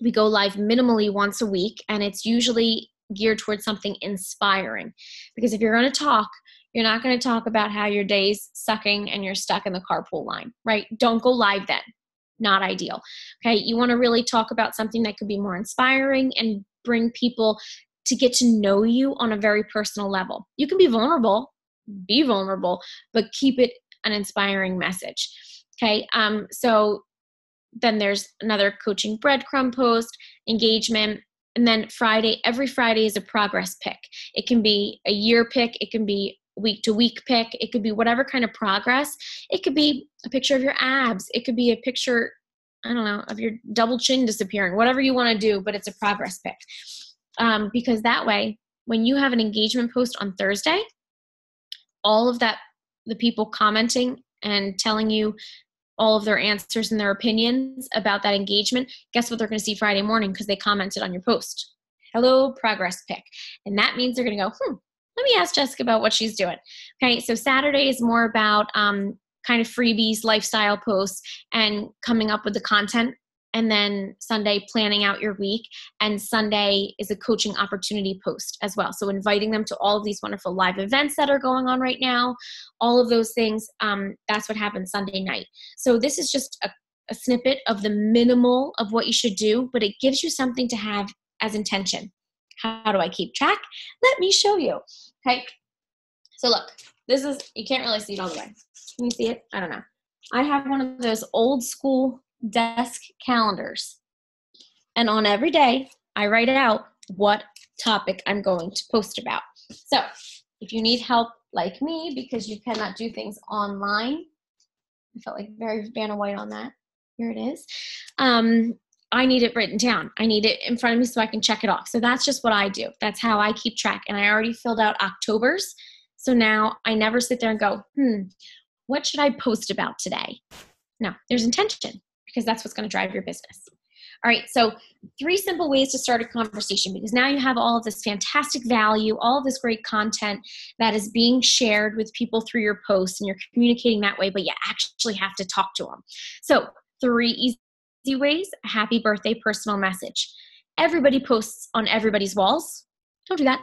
We go live minimally once a week, and it's usually geared towards something inspiring. Because if you're going to talk, you're not going to talk about how your day's sucking and you're stuck in the carpool line, right? Don't go live then. Not ideal. Okay. You want to really talk about something that could be more inspiring and bring people to get to know you on a very personal level. You can be vulnerable, but keep it an inspiring message. Okay. So then there's another coaching breadcrumb post, engagement. And then every Friday is a progress pick. It can be a year pick. It can be week to week pick. It could be whatever kind of progress. It could be a picture of your abs. It could be a picture, I don't know, of your double chin disappearing, whatever you want to do, but it's a progress pick. Because that way, when you have an engagement post on Thursday, all of that, the people commenting and telling you all of their answers and their opinions about that engagement, guess what they're going to see Friday morning because they commented on your post? Hello, progress pick. And that means they're going to go, let me ask Jessica about what she's doing. Okay, so Saturday is more about kind of freebies, lifestyle posts, and coming up with the content. And then Sunday, planning out your week. And Sunday is a coaching opportunity post as well. So inviting them to all of these wonderful live events that are going on right now, all of those things, that's what happens Sunday night. So this is just a snippet of the minimal of what you should do, but it gives you something to have as intention. How do I keep track? Let me show you. Okay. So look, you can't really see it all the way. Can you see it? I don't know. I have one of those old school desk calendars. And on every day, I write out what topic I'm going to post about. So if you need help like me, because you cannot do things online, I felt like very Vanna White on that. Here it is. I need it written down. I need it in front of me so I can check it off. So that's just what I do. That's how I keep track. And I already filled out October's. So now I never sit there and go, what should I post about today? No, there's intention, because that's what's going to drive your business. All right, so 3 simple ways to start a conversation, because now you have all of this fantastic value, all of this great content that is being shared with people through your posts, and you're communicating that way, but you actually have to talk to them. So 3 easy ways. Happy birthday personal message. Everybody posts on everybody's walls. Don't do that.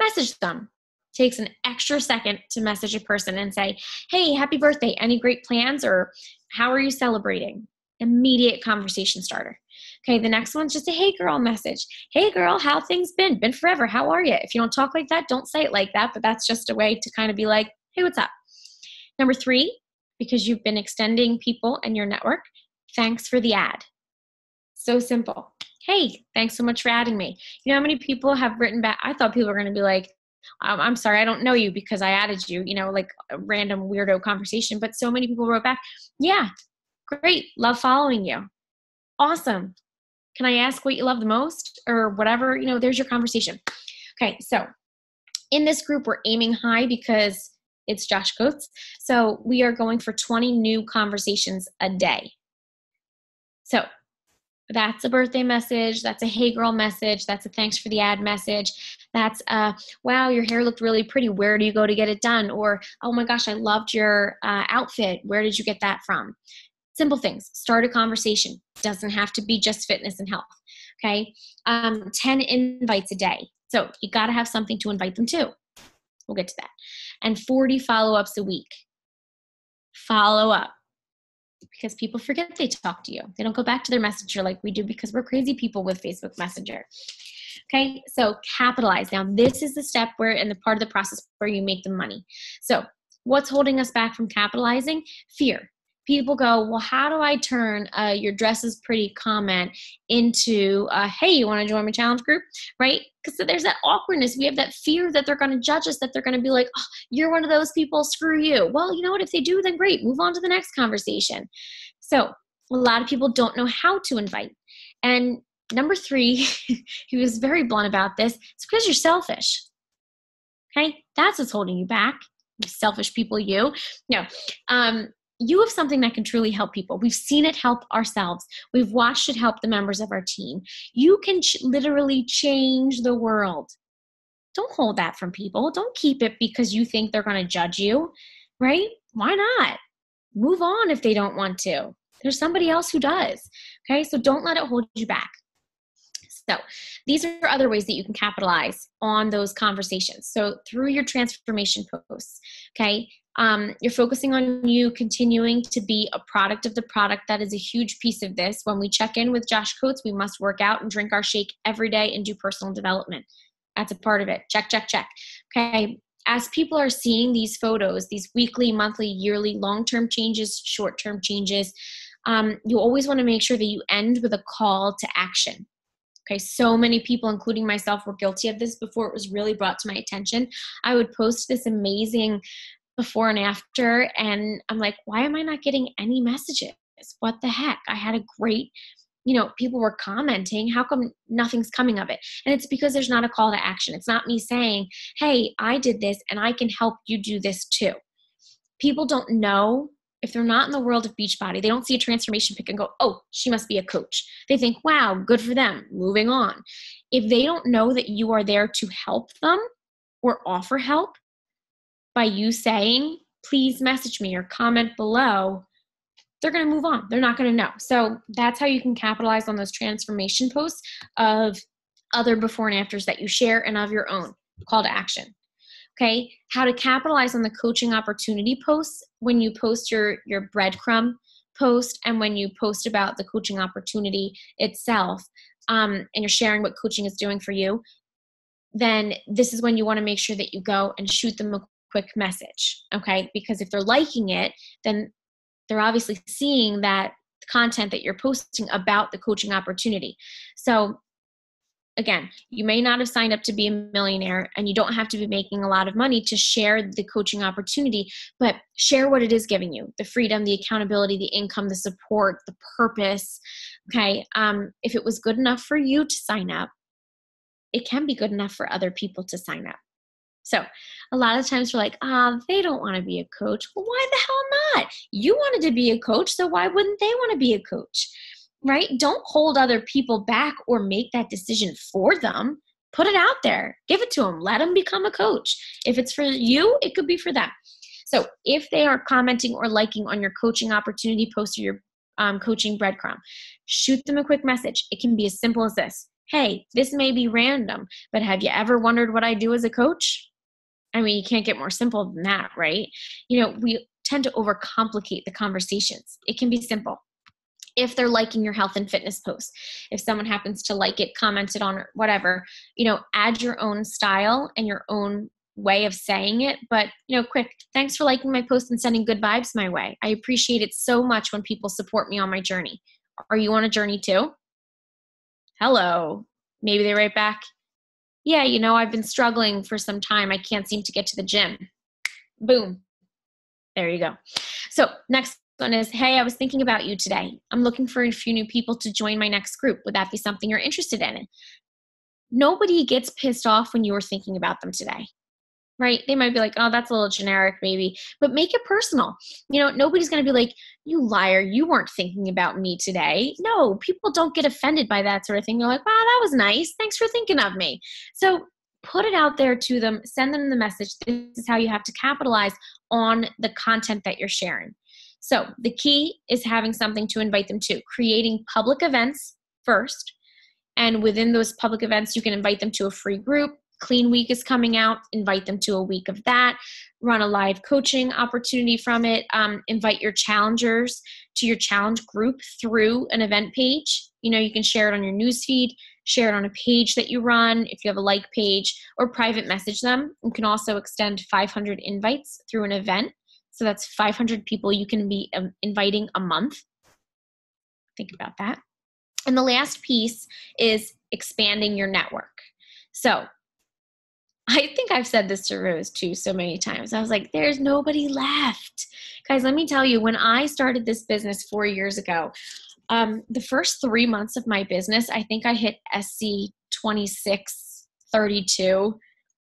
Message them. Takes an extra second to message a person and say, hey, happy birthday. Any great plans, or how are you celebrating? Immediate conversation starter. Okay, the next one's just a hey girl message. Hey girl, how things been? Been forever. How are you? If you don't talk like that, don't say it like that, but that's just a way to kind of be like, hey, what's up? Number 3, because you've been extending people and your network, thanks for the ad. So simple. Hey, thanks so much for adding me. You know how many people have written back? I thought people were going to be like, I'm sorry, I don't know you because I added you, like a random weirdo conversation. But so many people wrote back, yeah, great, love following you. Awesome. Can I ask what you love the most, or whatever? There's your conversation. Okay, so in this group, we're aiming high because it's Josh Coates. So we are going for 20 new conversations a day. So that's a birthday message. That's a hey girl message. That's a thanks for the ad message. That's a, wow, your hair looked really pretty. Where do you go to get it done? Or, oh my gosh, I loved your outfit. Where did you get that from? Simple things. Start a conversation. Doesn't have to be just fitness and health. Okay. 10 invites a day. So you got to have something to invite them to. We'll get to that. And 40 follow-ups a week. Follow up. Because people forget they talk to you. They don't go back to their messenger like we do, because we're crazy people with Facebook Messenger. Okay, so capitalize. Now, this is the step where, in the part of the process where you make the money. So What's holding us back from capitalizing? Fear. People go, well, how do I turn your dress is pretty comment into, hey, you want to join my challenge group, right? Because there's that awkwardness. We have that fear that they're going to judge us, that they're going to be like, oh, you're one of those people, screw you. Well, you know what? If they do, then great. Move on to the next conversation. So a lot of people don't know how to invite. And number 3, he was very blunt about this. It's because you're selfish. Okay? That's what's holding you back. You selfish people, you. No. You have something that can truly help people. We've seen it help ourselves. We've watched it help the members of our team. You can literally change the world. Don't hold that from people. Don't keep it because you think they're going to judge you, right? Why not? Move on if they don't want to. There's somebody else who does. Okay, so don't let it hold you back. So these are other ways that you can capitalize on those conversations. So through your transformation posts, okay, you're focusing on you continuing to be a product of the product. That is a huge piece of this. When we check in with Josh Coates, we must work out and drink our shake every day and do personal development. That's a part of it. Check, check, check. Okay. As people are seeing these photos, these weekly, monthly, yearly, long-term changes, short-term changes, you always want to make sure that you end with a call to action. Okay, so many people, including myself, were guilty of this before it was really brought to my attention. I would post this amazing before and after, and I'm like, why am I not getting any messages? What the heck? I had a great, people were commenting. How come nothing's coming of it? And it's because there's not a call to action. It's not me saying, hey, I did this and I can help you do this too. People don't know. If they're not in the world of Beachbody, they don't see a transformation pic and go, oh, she must be a coach. They think, wow, good for them, moving on. If they don't know that you are there to help them or offer help by you saying, please message me or comment below, they're going to move on. They're not going to know. So that's how you can capitalize on those transformation posts of other before and afters that you share and of your own call to action. Okay, how to capitalize on the coaching opportunity posts when you post your breadcrumb post and when you post about the coaching opportunity itself, and you're sharing what coaching is doing for you, then this is when you want to make sure that you go and shoot them a quick message, okay? Because if they're liking it, then they're obviously seeing that content that you're posting about the coaching opportunity. So again, you may not have signed up to be a millionaire and you don't have to be making a lot of money to share the coaching opportunity, but share what it is giving you, the freedom, the accountability, the income, the support, the purpose. Okay. If it was good enough for you to sign up, it can be good enough for other people to sign up. So a lot of times we're like, they don't want to be a coach. Well, why the hell not? You wanted to be a coach, so why wouldn't they want to be a coach? Right? Don't hold other people back or make that decision for them. Put it out there. Give it to them. Let them become a coach. If it's for you, it could be for them. So if they are commenting or liking on your coaching opportunity post or your coaching breadcrumb, shoot them a quick message. It can be as simple as this. Hey, this may be random, but have you ever wondered what I do as a coach? I mean, you can't get more simple than that, right? We tend to overcomplicate the conversations. It can be simple. If they're liking your health and fitness post, if someone happens to like it, commented on it, whatever, add your own style and your own way of saying it. But, quick, thanks for liking my post and sending good vibes my way. I appreciate it so much when people support me on my journey. Are you on a journey too? Hello. Maybe they write back, yeah, I've been struggling for some time. I can't seem to get to the gym. Boom. There you go. So next one is, hey, I was thinking about you today. I'm looking for a few new people to join my next group. Would that be something you're interested in? Nobody gets pissed off when you were thinking about them today, right? They might be like, oh, that's a little generic maybe, but make it personal. Nobody's going to be like, you liar, you weren't thinking about me today. No, people don't get offended by that sort of thing. They're like, wow, that was nice. Thanks for thinking of me. So put it out there to them, send them the message. This is how you have to capitalize on the content that you're sharing. So the key is having something to invite them to, creating public events first. And within those public events, you can invite them to a free group. Clean Week is coming out. Invite them to a week of that. Run a live coaching opportunity from it. Invite your challengers to your challenge group through an event page. You can share it on your newsfeed, share it on a page that you run if you have a like page, or private message them. You can also extend 500 invites through an event So that's 500 people you can be inviting a month. Think about that. And the last piece is expanding your network. So I think I've said this to Rose too so many times. I was like, there's nobody left. Guys, let me tell you, when I started this business 4 years ago, the first 3 months of my business, I think I hit SC 2632.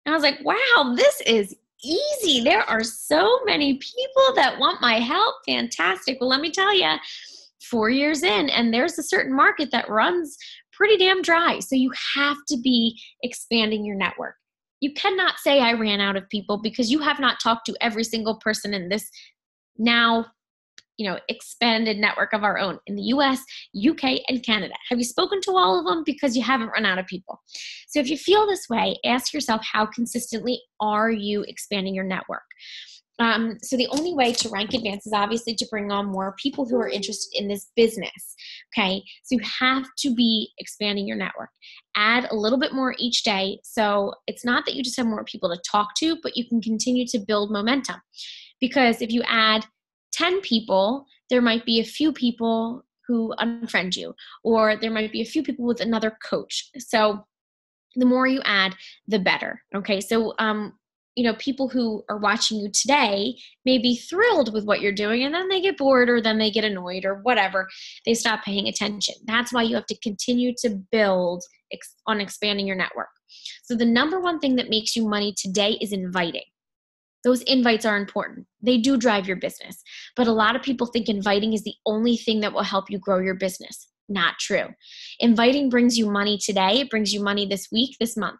And I was like, wow, this is easy. There are so many people that want my help. Fantastic. Well, let me tell you, 4 years in, and there's a certain market that runs pretty damn dry. So you have to be expanding your network. You cannot say I ran out of people because you have not talked to every single person in this now, expanded network of our own in the US, UK, and Canada. Have you spoken to all of them? Because you haven't run out of people. So if you feel this way, ask yourself, how consistently are you expanding your network? So the only way to rank advance is obviously to bring on more people who are interested in this business. Okay. So you have to be expanding your network. Add a little bit more each day. So it's not that you just have more people to talk to, but you can continue to build momentum. Because if you add 10 people, there might be a few people who unfriend you, or there might be a few people with another coach. So the more you add, the better. Okay. So, people who are watching you today may be thrilled with what you're doing, and then they get bored, or then they get annoyed, or whatever. They stop paying attention. That's why you have to continue to build on expanding your network. So the number one thing that makes you money today is inviting. Those invites are important. They do drive your business. But a lot of people think inviting is the only thing that will help you grow your business. Not true. Inviting brings you money today. It brings you money this week, this month.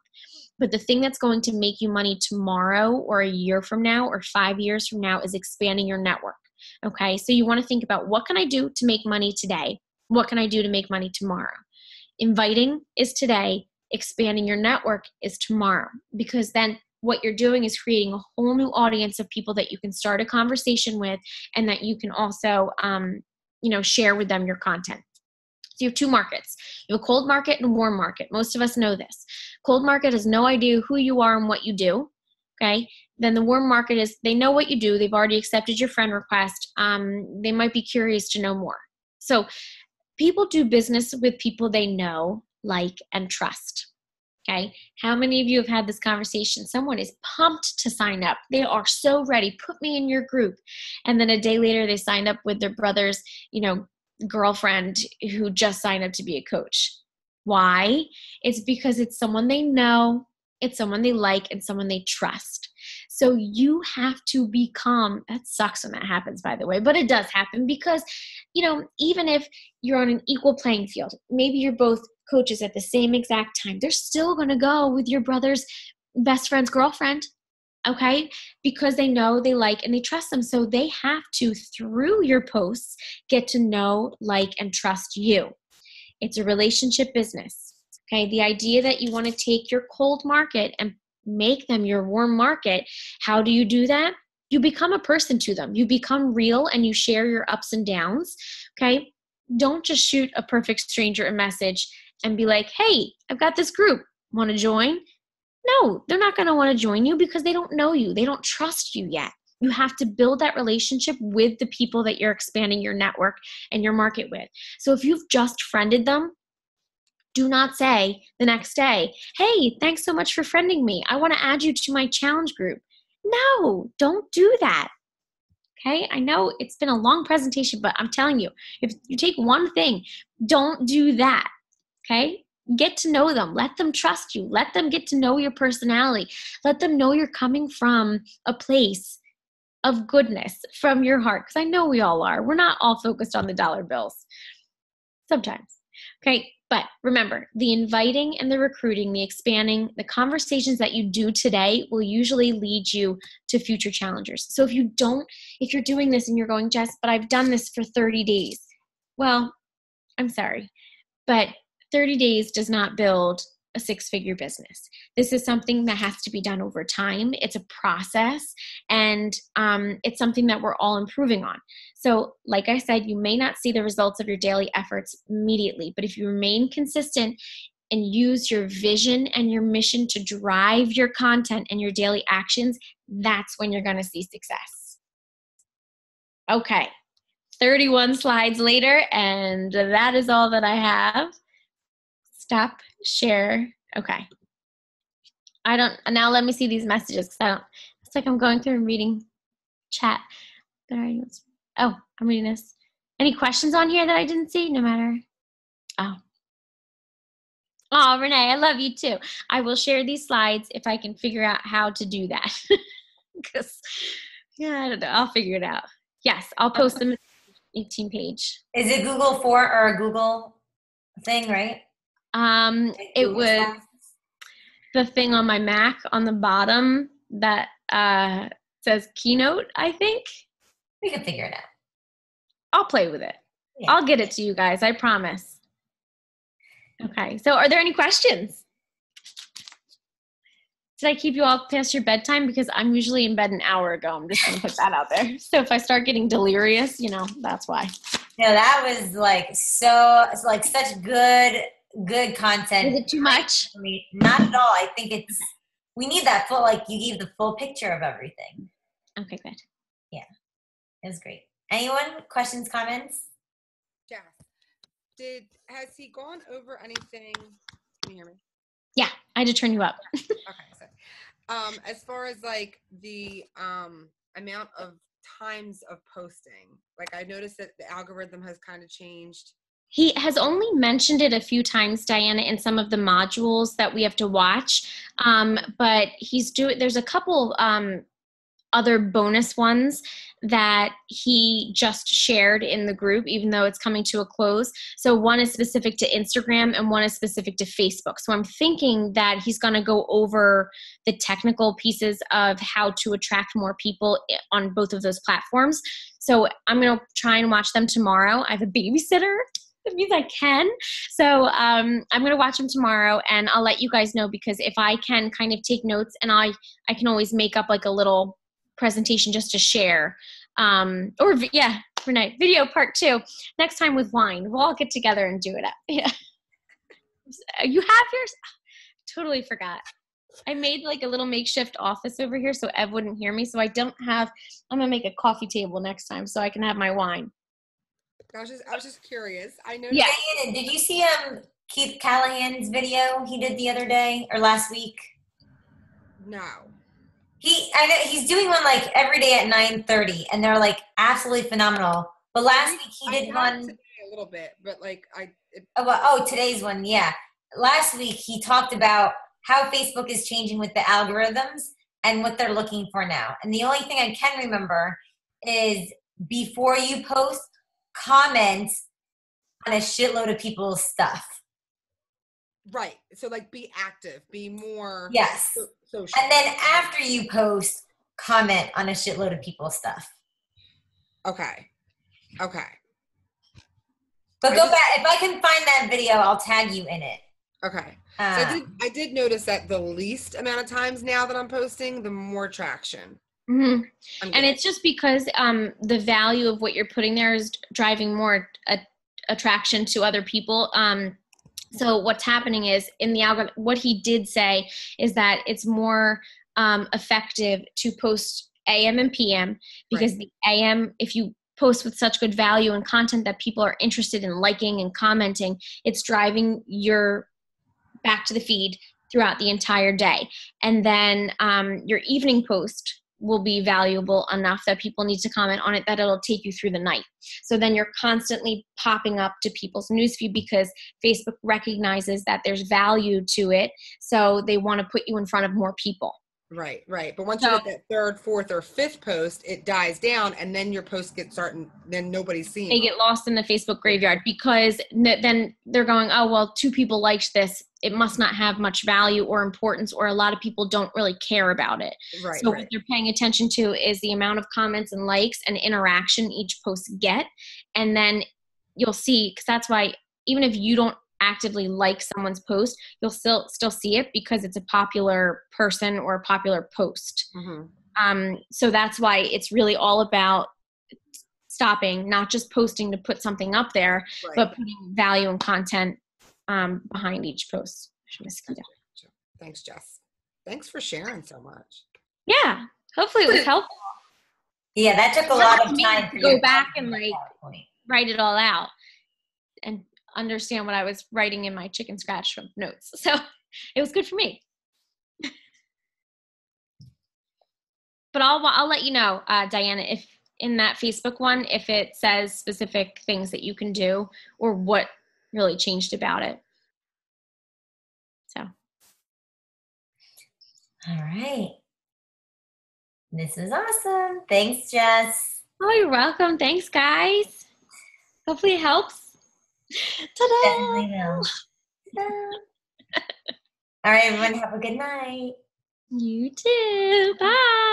But the thing that's going to make you money tomorrow, or a year from now, or 5 years from now is expanding your network. Okay, so you want to think about, what can I do to make money today? What can I do to make money tomorrow? Inviting is today. Expanding your network is tomorrow. Because then what you're doing is creating a whole new audience of people that you can start a conversation with, and that you can also, share with them your content. So you have two markets. You have a cold market and a warm market. Most of us know this. Cold market has no idea who you are and what you do. Okay. Then the warm market is, they know what you do. They've already accepted your friend request. They might be curious to know more. So people do business with people they know, like, and trust. Okay. How many of you have had this conversation? Someone is pumped to sign up. They are so ready. Put me in your group. And then a day later, they signed up with their brother's, girlfriend who just signed up to be a coach. Why? It's because it's someone they know, it's someone they like, and someone they trust. So you have to become, that sucks when that happens, by the way, but it does happen because, even if you're on an equal playing field, maybe you're both coaches at the same exact time, they're still going to go with your brother's best friend's girlfriend. Okay, because they know, they like, and they trust them. So they have to, through your posts, get to know, like, and trust you. It's a relationship business. Okay, the idea that you want to take your cold market and make them your warm market, how do you do that? You become a person to them. You become real, and you share your ups and downs. Okay, don't just shoot a perfect stranger a message and be like, hey, I've got this group. Want to join? No, they're not going to want to join you because they don't know you. They don't trust you yet. You have to build that relationship with the people that you're expanding your network and your market with. So if you've just friended them, do not say the next day, hey, thanks so much for friending me. I want to add you to my challenge group. No, don't do that. Okay, I know it's been a long presentation, but I'm telling you, if you take one thing, don't do that. Okay, get to know them. Let them trust you. Let them get to know your personality. Let them know you're coming from a place of goodness from your heart. Because I know we all are. We're not all focused on the dollar bills. Sometimes. Okay, but remember, the inviting and the recruiting, the expanding, the conversations that you do today will usually lead you to future challengers. So if you're doing this and you're going, Jess, but I've done this for 30 days. Well, I'm sorry, but 30 days does not build a six-figure business. This is something that has to be done over time. It's a process, and it's something that we're all improving on. So like I said, you may not see the results of your daily efforts immediately, but if you remain consistent and use your vision and your mission to drive your content and your daily actions, that's when you're going to see success. Okay. 31 slides later, and that is all that I have. Stop, share. Okay. Now let me see these messages because it's like I'm going through and reading chat. Oh, I'm reading this. Any questions on here that I didn't see? No matter. Oh, Renee, I love you too. I will share these slides if I can figure out how to do that. Because, yeah, I don't know. I'll figure it out. Yes, I'll post them in the 18 page. Is it Google for or a Google thing, right? It was the thing on my Mac on the bottom that says Keynote, I think. We can figure it out. I'll play with it. Yeah. I'll get it to you guys. I promise. Okay. So are there any questions? Did I keep you all past your bedtime? Because I'm usually in bed an hour ago. I'm just going to put that out there. So if I start getting delirious, that's why. No, that was such good content. Is it too much? For me? Not at all. I think we need that full, you gave the full picture of everything. Okay, good. Yeah, it was great. Anyone? Questions, comments? Jeff, has he gone over anything? Can you hear me? Yeah, I had to turn you up. Okay. So, as far as the amount of times of posting, I noticed that the algorithm has kind of changed. He has only mentioned it a few times, Diana, in some of the modules that we have to watch. But there's a couple other bonus ones that he just shared in the group, even though it's coming to a close. So one is specific to Instagram and one is specific to Facebook. So I'm thinking that he's going to go over the technical pieces of how to attract more people on both of those platforms. So I'm going to try and watch them tomorrow. I have a babysitter. That means I can. So I'm going to watch them tomorrow, and I'll let you guys know, because if I can kind of take notes, and I can always make up a little presentation just to share. Renee, video part 2 next time with wine. We'll all get together and do it up. Yeah. You have yours? Totally forgot. I made a little makeshift office over here so Ev wouldn't hear me. So I'm gonna make a coffee table next time so I can have my wine. I was just curious. I know. Yeah. Did you see Keith Callahan's video he did the other day or last week? No. I know he's doing one every day at 9:30, and they're absolutely phenomenal. But last week he did one today a little bit, but today's one, yeah. Last week he talked about how Facebook is changing with the algorithms and what they're looking for now. And the only thing I can remember is before you post, comment on a shitload of people's stuff. Right. So be active, be more social. And then after you post, comment on a shitload of people's stuff. Okay. But go back. If I can find that video, I'll tag you in it. Okay. So I did notice that the least amount of times now that I'm posting, the more traction. Mm-hmm. And it's just because the value of what you're putting there is driving more attraction to other people. So what's happening is in the algorithm, what he did say is that it's more effective to post AM and PM, because the AM, if you post with such good value and content that people are interested in liking and commenting, it's driving your back to the feed throughout the entire day. And then your evening post will be valuable enough that people need to comment on it, that it'll take you through the night. So then you're constantly popping up to people's newsfeed because Facebook recognizes that there's value to it. So they want to put you in front of more people. Right. But once you get that third, fourth, or fifth post, it dies down, and then your posts get started, then nobody's seeing They get lost in the Facebook graveyard, because then they're going, oh, well, 2 people liked this. It must not have much value or importance, or a lot of people don't really care about it. Right. So what they're paying attention to is the amount of comments and likes and interaction each post get. And then you'll see, because that's why even if you don't actively like someone's post, you'll still see it because it's a popular person or a popular post. Mm-hmm. So that's why it's really all about stopping, not just posting to put something up there, but putting value and content behind each post. Thanks, Jess. Thanks for sharing so much. Yeah, hopefully it was helpful. Yeah, that took a lot of time to go back and like write it all out and understand what I was writing in my chicken scratch notes. So it was good for me. But I'll let you know, Diana, if in that Facebook one, if it says specific things that you can do or what really changed about it. So. All right. This is awesome. Thanks, Jess. Oh, you're welcome. Thanks, guys. Hopefully it helps. Ta-da! Definitely will. Ta-da. All right, everyone, have a good night. You too. Bye.